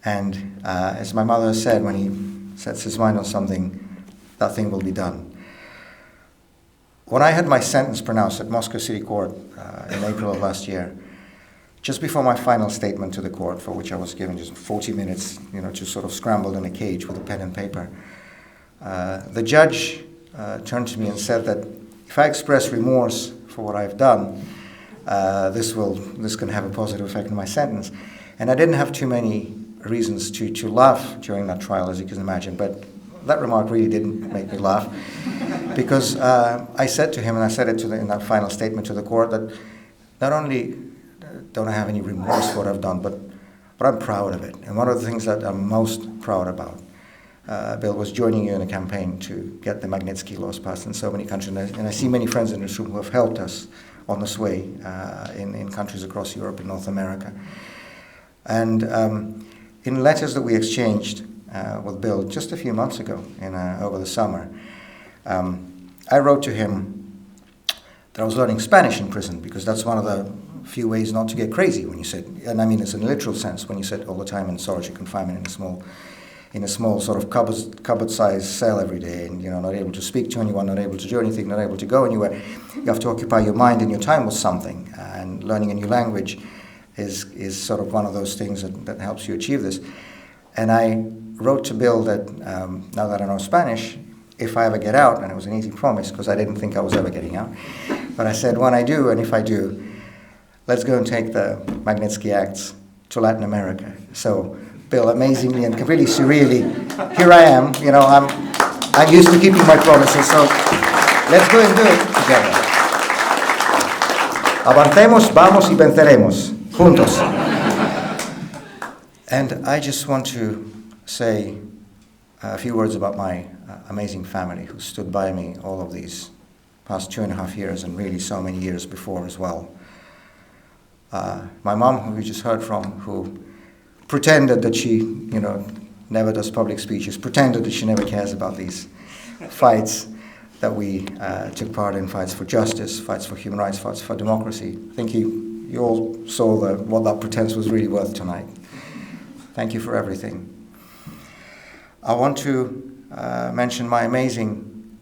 And as my mother said, when he sets his mind on something, that thing will be done. When I had my sentence pronounced at Moscow City Court in April of last year, just before my final statement to the court, for which I was given just 40 minutes, just sort of scrambled in a cage with a pen and paper, the judge turned to me and said that if I express remorse for what I've done, this can have a positive effect on my sentence. And I didn't have too many reasons to laugh during that trial, as you can imagine, but that remark really didn't make me laugh, because I said to him, and I said it in that final statement to the court, that not only don't I have any remorse for what I've done, but I'm proud of it. And one of the things that I'm most proud about, Bill, was joining you in a campaign to get the Magnitsky laws passed in so many countries. And I see many friends in this room who have helped us on this way in countries across Europe and North America. And in letters that we exchanged with Bill just a few months ago, over the summer, I wrote to him that I was learning Spanish in prison, because that's one of the few ways not to get crazy when you sit, and I mean it's in a literal sense, when you sit all the time in solitary confinement in a small sort of cupboard-sized cell every day, and not able to speak to anyone, not able to do anything, not able to go anywhere. You have to occupy your mind and your time with something, and learning a new language is sort of one of those things that helps you achieve this. And I wrote to Bill that now that I know Spanish, if I ever get out, and it was an easy promise because I didn't think I was ever getting out, but I said, when I do, and if I do, let's go and take the Magnitsky Acts to Latin America. So, Bill, amazingly and completely surreally, here I am. I'm used to keeping my promises, so let's go and do it together. Avancemos, vamos y venceremos, juntos. And I just want to say a few words about my amazing family who stood by me all of these past 2.5 years, and really so many years before as well. My mom, who we just heard from, who pretended that she, never does public speeches, pretended that she never cares about these fights that we took part in, fights for justice, fights for human rights, fights for democracy. I think you all saw what that pretense was really worth tonight. Thank you for everything. I want to mention my amazing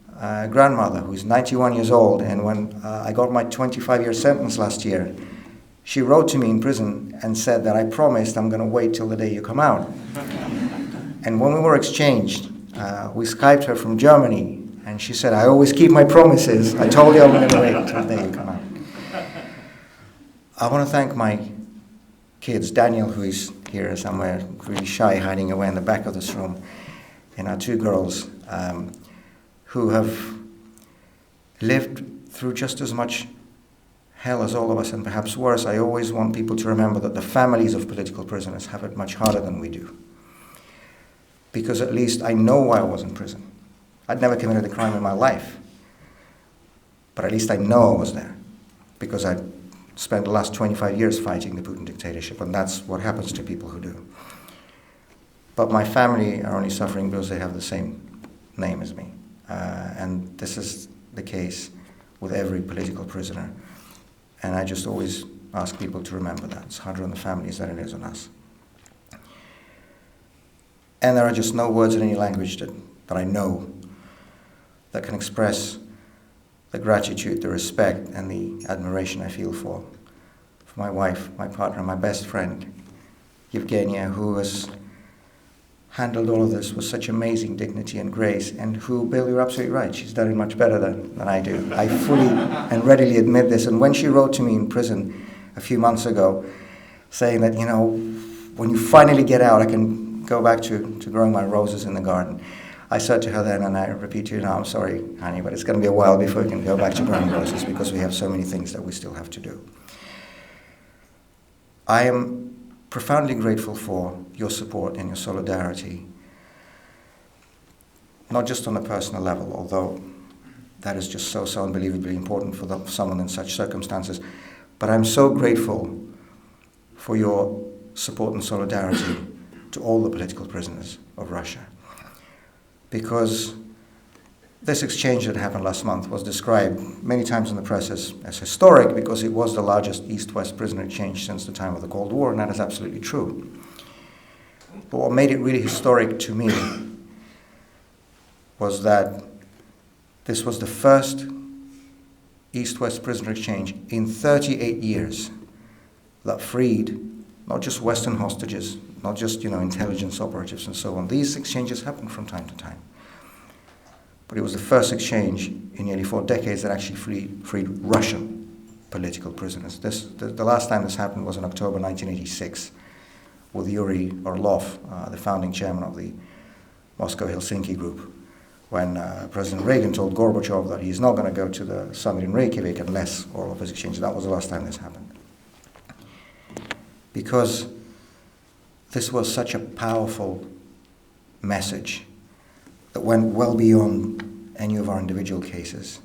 grandmother, who's 91 years old, and when I got my 25-year sentence last year, she wrote to me in prison and said that I promised I'm going to wait till the day you come out. And when we were exchanged, we Skyped her from Germany, and she said, I always keep my promises. I told you I'm going to wait till the day you come out. I want to thank my kids, Daniel, who is here somewhere, really shy, hiding away in the back of this room, and our 2 girls, who have lived through just as much hell as all of us, and perhaps worse. I always want people to remember that the families of political prisoners have it much harder than we do. Because at least I know why I was in prison. I'd never committed a crime in my life. But at least I know I was there. Because I spent the last 25 years fighting the Putin dictatorship, and that's what happens to people who do. But my family are only suffering because they have the same name as me. And this is the case with every political prisoner. And I just always ask people to remember that. It's harder on the families than it is on us. And there are just no words in any language that I know that can express the gratitude, the respect, and the admiration I feel for my wife, my partner, my best friend, Evgenia, who has handled all of this with such amazing dignity and grace, and who, Bill, you're absolutely right, she's done it much better than I do. I fully and readily admit this. And when she wrote to me in prison a few months ago, saying that, when you finally get out, I can go back to growing my roses in the garden, I said to her then, and I repeat to you now, I'm sorry, honey, but it's going to be a while before we can go back to growing roses, because we have so many things that we still have to do. I am profoundly grateful for your support and your solidarity, not just on a personal level, although that is just so unbelievably important for someone in such circumstances, but I'm so grateful for your support and solidarity to all the political prisoners of Russia. Because this exchange that happened last month was described many times in the press as historic, because it was the largest East-West prisoner exchange since the time of the Cold War, and that is absolutely true. But what made it really historic to me was that this was the first East-West prisoner exchange in 38 years that freed not just Western hostages, not just intelligence operatives and so on. These exchanges happened from time to time. But it was the first exchange in nearly 4 decades that actually freed Russian political prisoners. The last time this happened was in October 1986 with Yuri Orlov, the founding chairman of the Moscow-Helsinki group, when President Reagan told Gorbachev that he's not going to go to the summit in Reykjavik unless Orlov is exchanged. That was the last time this happened. Because this was such a powerful message that went well beyond any of our individual cases.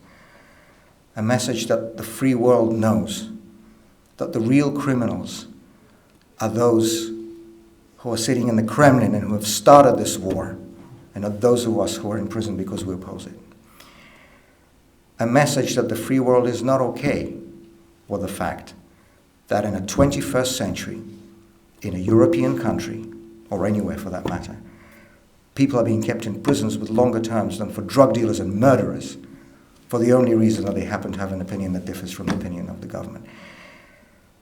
A message that the free world knows that the real criminals are those who are sitting in the Kremlin and who have started this war, and not those of us who are in prison because we oppose it. A message that the free world is not okay with the fact that in a 21st century, in a European country, or anywhere for that matter, people are being kept in prisons with longer terms than for drug dealers and murderers for the only reason that they happen to have an opinion that differs from the opinion of the government.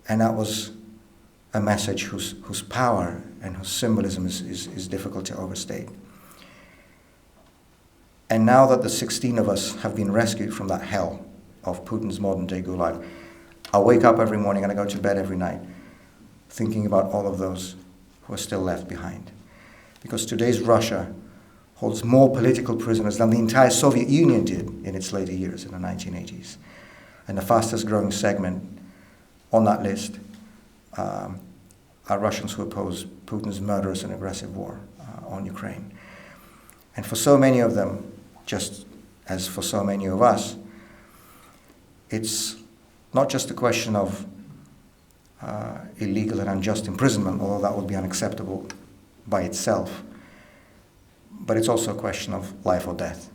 And that was a message whose power and whose symbolism is difficult to overstate. And now that the 16 of us have been rescued from that hell of Putin's modern-day gulag, I wake up every morning and I go to bed every night thinking about all of those who are still left behind. Because today's Russia holds more political prisoners than the entire Soviet Union did in its later years in the 1980s. And the fastest growing segment on that list are Russians who oppose Putin's murderous and aggressive war on Ukraine. And for so many of them, just as for so many of us, it's not just a question of illegal and unjust imprisonment, although that would be unacceptable by itself, but it's also a question of life or death.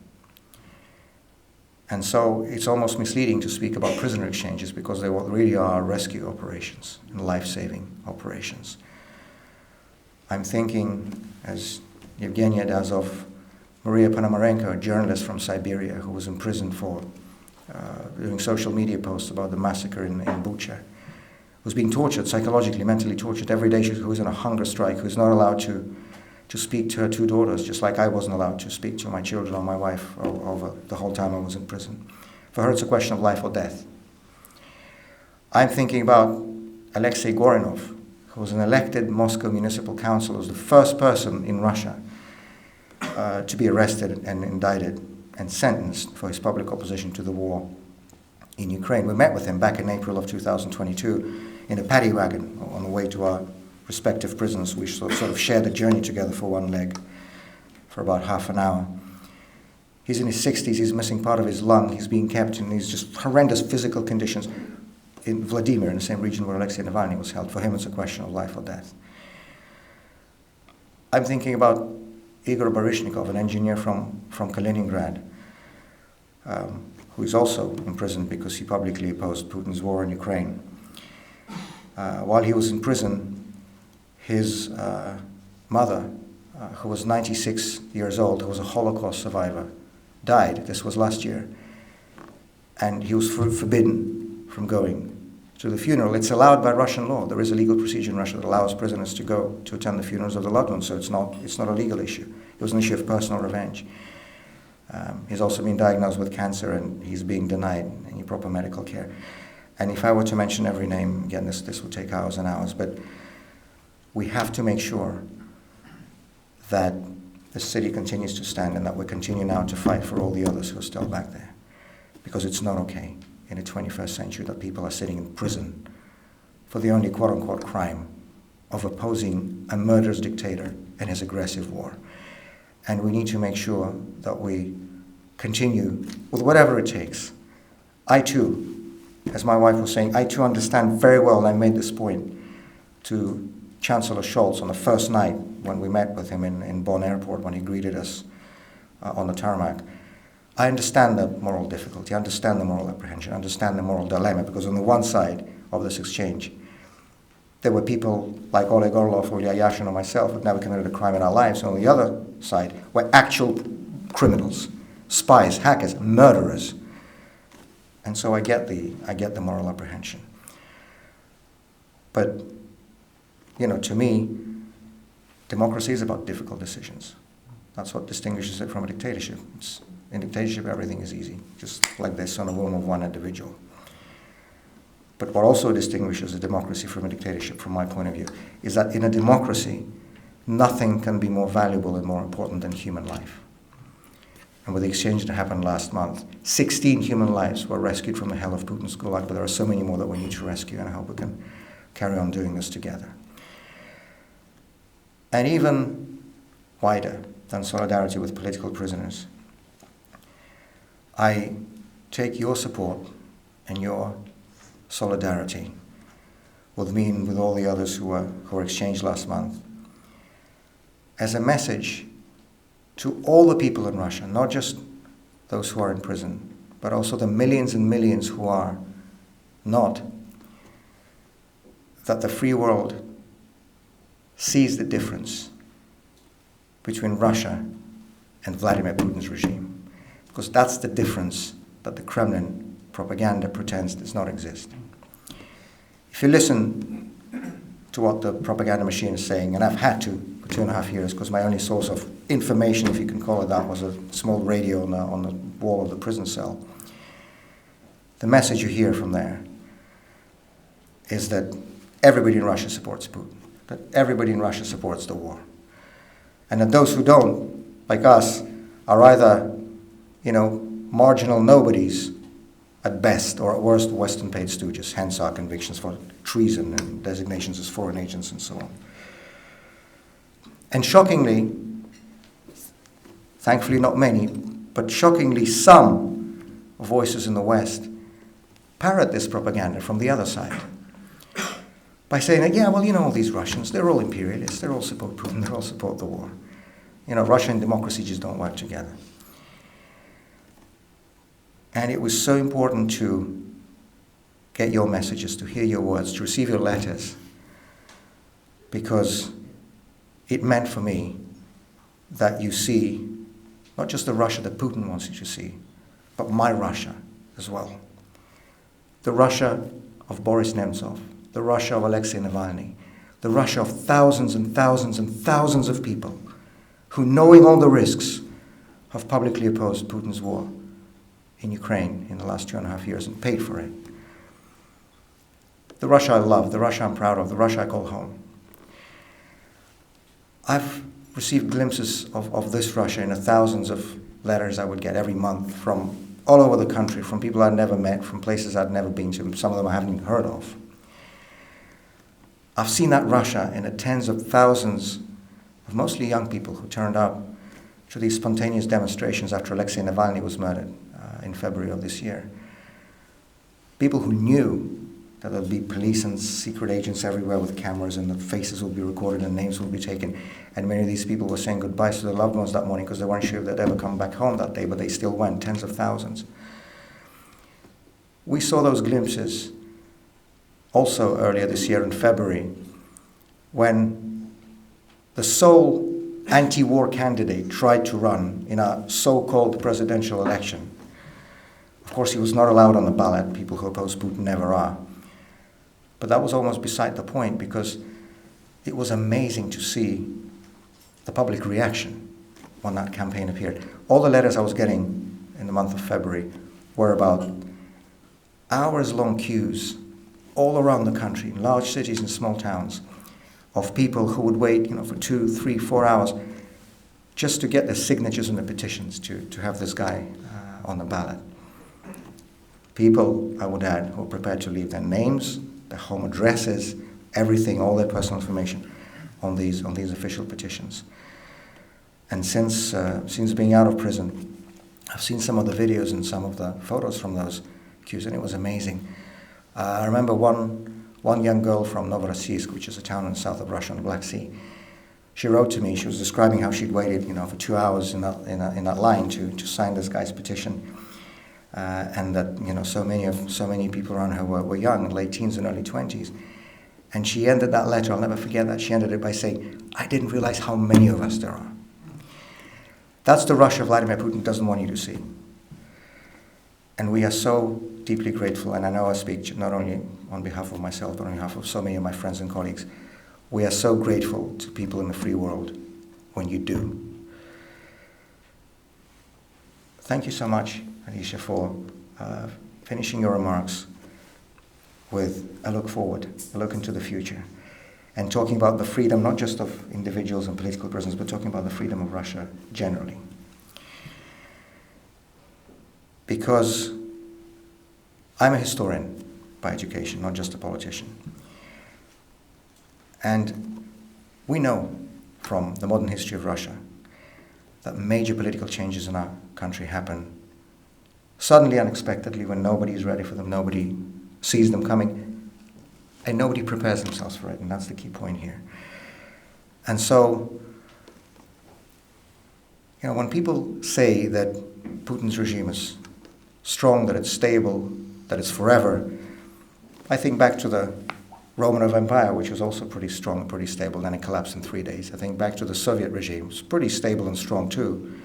And so it's almost misleading to speak about prisoner exchanges because they really are rescue operations and life-saving operations. I'm thinking, as Evgenia does, of Maria Ponomarenko, a journalist from Siberia who was imprisoned for doing social media posts about the massacre in Bucha, who's being tortured, psychologically, mentally tortured every day, who is in a hunger strike, who's not allowed to speak to her two daughters, just like I wasn't allowed to speak to my children or my wife over the whole time I was in prison. For her, it's a question of life or death. I'm thinking about Alexei Gorinov, who was an elected Moscow municipal council, who was the first person in Russia to be arrested and indicted and sentenced for his public opposition to the war in Ukraine. We met with him back in April of 2022 in a paddy wagon on the way to our respective prisons. We sort of shared a journey together for one leg for about half an hour. He's in his 60s, he's missing part of his lung, he's being kept in these just horrendous physical conditions in Vladimir, in the same region where Alexei Navalny was held. For him, it's a question of life or death. I'm thinking about Igor Baryshnikov, an engineer from Kaliningrad, who is also imprisoned because he publicly opposed Putin's war in Ukraine. While he was in prison, his mother, who was 96 years old, who was a Holocaust survivor, died. This was last year. And he was forbidden from going to the funeral. It's allowed by Russian law. There is a legal procedure in Russia that allows prisoners to go to attend the funerals of the loved ones, so it's not a legal issue. It was an issue of personal revenge. He's also been diagnosed with cancer and he's being denied any proper medical care. And if I were to mention every name, again, this would take hours and hours, but we have to make sure that the city continues to stand and that we continue now to fight for all the others who are still back there. Because it's not okay in the 21st century that people are sitting in prison for the only quote-unquote crime of opposing a murderous dictator and his aggressive war. And we need to make sure that we continue with whatever it takes. I too, as my wife was saying, I too understand very well, and I made this point to Chancellor Scholz on the first night when we met with him in Bonn Airport when he greeted us on the tarmac. I understand the moral difficulty, I understand the moral apprehension, I understand the moral dilemma, because on the one side of this exchange, there were people like Oleg Orlov or Ilya Yashin or myself who had never committed a crime in our lives. And on the other side were actual criminals, spies, hackers, murderers. And so I get the moral apprehension. But, to me, democracy is about difficult decisions. That's what distinguishes it from a dictatorship. In dictatorship, everything is easy, just like the son or womb of one individual. But what also distinguishes a democracy from a dictatorship, from my point of view, is that in a democracy, nothing can be more valuable and more important than human life. And with the exchange that happened last month, 16 human lives were rescued from the hell of Putin's gulag, but there are so many more that we need to rescue, and I hope we can carry on doing this together. And even wider than solidarity with political prisoners, I take your support and your solidarity with me and with all the others who were exchanged last month as a message to all the people in Russia, not just those who are in prison, but also the millions and millions who are not, that the free world sees the difference between Russia and Vladimir Putin's regime. Because that's the difference that the Kremlin propaganda pretends does not exist. If you listen to what the propaganda machine is saying, and I've had to for 2.5 years, because my only source of information, if you can call it that, was a small radio on the wall of the prison cell. The message you hear from there is that everybody in Russia supports Putin, that everybody in Russia supports the war. And that those who don't, like us, are either, marginal nobodies at best, or at worst, Western paid stooges, hence our convictions for treason and designations as foreign agents and so on. And shockingly, thankfully not many, but shockingly some voices in the West parrot this propaganda from the other side by saying that, all these Russians, they're all imperialists, they all support Putin, they all support the war. Russia and democracy just don't work together. And it was so important to get your messages, to hear your words, to receive your letters, because it meant for me that you see not just the Russia that Putin wants you to see, but my Russia as well. The Russia of Boris Nemtsov, the Russia of Alexei Navalny, the Russia of thousands and thousands and thousands of people who, knowing all the risks, have publicly opposed Putin's war in Ukraine in the last 2.5 years and paid for it. The Russia I love, the Russia I'm proud of, the Russia I call home. I've received glimpses of this Russia in the thousands of letters I would get every month from all over the country, from people I'd never met, from places I'd never been to, some of them I haven't even heard of. I've seen that Russia in the tens of thousands of mostly young people who turned up to these spontaneous demonstrations after Alexei Navalny was murdered in February of this year. People who knew that there would be police and secret agents everywhere with cameras, and the faces would be recorded and names would be taken. And many of these people were saying goodbyes to their loved ones that morning because they weren't sure if they'd ever come back home that day, but they still went, tens of thousands. We saw those glimpses also earlier this year in February, when the sole anti-war candidate tried to run in a so-called presidential election. Of course, he was not allowed on the ballot. People who oppose Putin never are. But that was almost beside the point, because it was amazing to see the public reaction when that campaign appeared. All the letters I was getting in the month of February were about hours-long queues all around the country, in large cities and small towns, of people who would wait, for 2, 3, 4 hours just to get their signatures on the petitions to have this guy on the ballot. People, I would add, who are prepared to leave their names, their home addresses, everything, all their personal information on these official petitions. And since being out of prison, I've seen some of the videos and some of the photos from those queues, and it was amazing. I remember one young girl from Novorossiysk, which is a town in the south of Russia on the Black Sea. She wrote to me. She was describing how she'd waited, for 2 hours in that line to sign this guy's petition, and that so many people around her were young, late teens and early 20s. And she ended that letter. I'll never forget that. She ended it by saying, "I didn't realize how many of us there are." That's the Russia Vladimir Putin doesn't want you to see. And we are so deeply grateful, and I know I speak not only on behalf of myself, but on behalf of so many of my friends and colleagues. We are so grateful to people in the free world when you do. Thank you so much, Alicia, for finishing your remarks with a look forward, a look into the future, and talking about the freedom not just of individuals and political prisoners, but talking about the freedom of Russia generally. Because I'm a historian by education, not just a politician. And we know from the modern history of Russia that major political changes in our country happen suddenly, unexpectedly, when nobody is ready for them, nobody sees them coming, and nobody prepares themselves for it, and that's the key point here. And so, when people say that Putin's regime is strong, that it's stable, that it's forever, I think back to the Roman Empire, which was also pretty strong, pretty stable, then it collapsed in 3 days. I think back to the Soviet regime, it's pretty stable and strong too,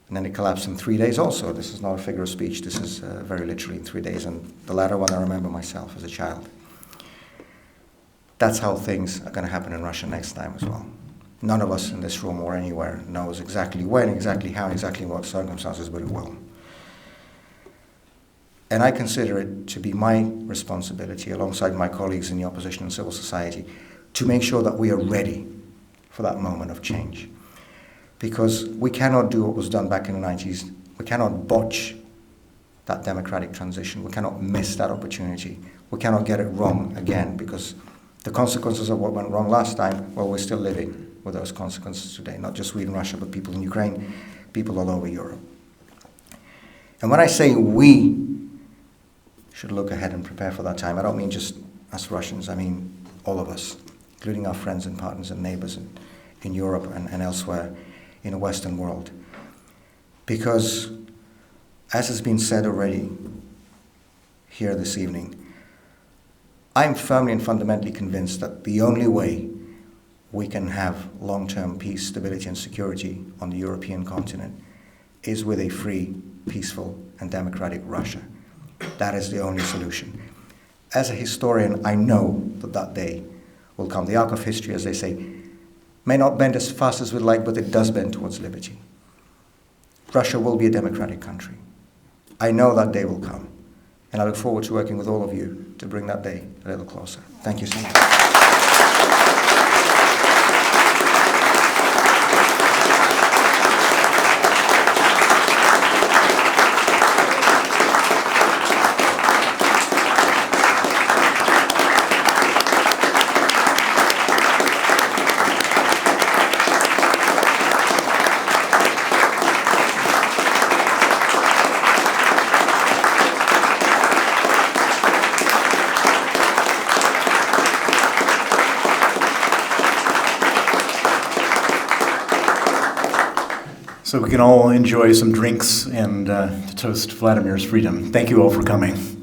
and then it collapsed in 3 days also. This is not a figure of speech, this is very literally in 3 days, and the latter one I remember myself as a child. That's how things are going to happen in Russia next time as well. None of us in this room or anywhere knows exactly when, exactly how, exactly what circumstances, but it will. And I consider it to be my responsibility, alongside my colleagues in the opposition and civil society, to make sure that we are ready for that moment of change. Because we cannot do what was done back in the 90s. We cannot botch that democratic transition. We cannot miss that opportunity. We cannot get it wrong again, because the consequences of what went wrong last time, well, we're still living with those consequences today. Not just we in Russia, but people in Ukraine, people all over Europe. And when I say we should look ahead and prepare for that time, I don't mean just us Russians, I mean all of us, including our friends and partners and neighbors in Europe and elsewhere in the Western world. Because, as has been said already here this evening, I'm firmly and fundamentally convinced that the only way we can have long-term peace, stability and security on the European continent is with a free, peaceful and democratic Russia. That is the only solution. As a historian, I know that that day will come. The arc of history, as they say, may not bend as fast as we'd like, but it does bend towards liberty. Russia will be a democratic country. I know that day will come, and I look forward to working with all of you to bring that day a little closer. Thank you so much. So we can all enjoy some drinks and to toast Vladimir's freedom. Thank you all for coming.